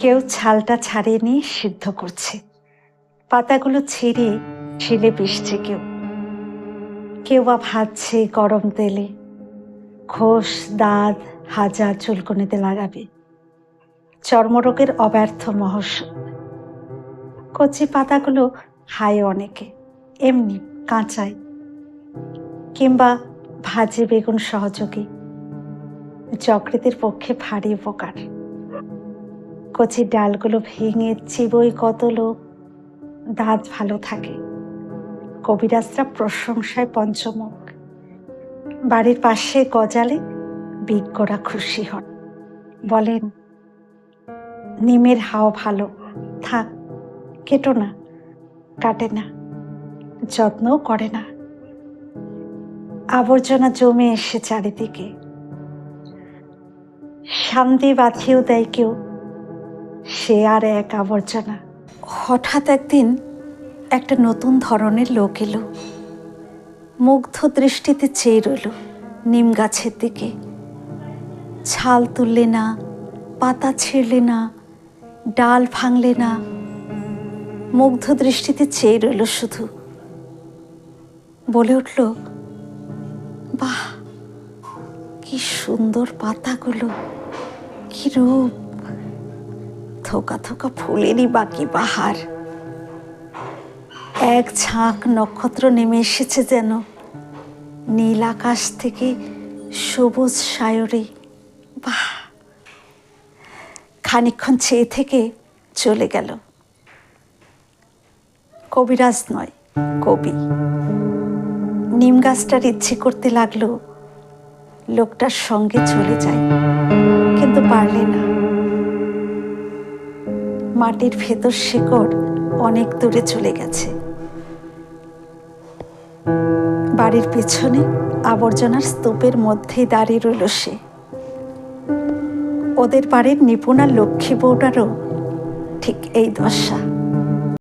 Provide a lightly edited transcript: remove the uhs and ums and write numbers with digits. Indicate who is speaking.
Speaker 1: কেউ ছালটা ছাড়িয়ে নিয়ে সিদ্ধ করছে, পাতাগুলো ছিঁড়ে শিলে পিষছে। কেউ কেউ বা ভাজছে গরম তেলে, খোস দাঁত হাজার চুলকুনিতে লাগাবে। চর্মরোগের অব্যর্থ মহৌষধ। কচি পাতাগুলো খায় অনেকে, এমনি কাঁচাই, কিংবা ভাজে বেগুন সহযোগী। যকৃতের পক্ষে ভারী উপকার। কচি ডালগুলো ভেঙে চিবোই কত লোক, দাঁত ভালো থাকে। কবিরাজরা প্রশংসায় পঞ্চমুখ। বাড়ির পাশে গজালে বিজ্ঞরা খুশি হন, বলেন নিমের হাওয়া ভালো, থাক, কেটো না, কাটে না, যত্নও করে না। আবর্জনা জমে এসে চারিদিকে, শান্তি বাঁধিয়েও দেয় কেউ, সে আর এক আবর্জনা। হঠাৎ একদিন একটা নতুন ধরনের লোক এলো, মুগ্ধ দৃষ্টিতে চেয়ে রইল নিম গাছের দিকে। ছাল তুললে না, পাতা ছিঁড়লে না, ডাল ভাঙলে না, মুগ্ধ দৃষ্টিতে চেয়ে রইল শুধু। বলে উঠল, বাহ, কি সুন্দর পাতাগুলো, কি রূপ, থোকা থোকা ফুলেরই বাকি বাহার। এক ঝাঁক নক্ষত্র নেমে এসেছে যেন নীল আকাশ থেকে সবুজ সায়রে। বাহ! খানিকক্ষণ চেয়ে থেকে চলে গেল। কবিরাজ নয়, কবি। নিম গাছটার ইচ্ছে করতে লাগলো লোকটার সঙ্গে চলে যায়, কিন্তু পারলে না। মাটির ভেতর শিকড় অনেক দূরে চলে গেছে। বাড়ির পেছনে আবর্জনার স্তূপের মধ্যেই দাঁড়িয়ে রইল সে। ওদের বাড়ির নিপুণা লক্ষ্মী বউটারও ঠিক এই দশা।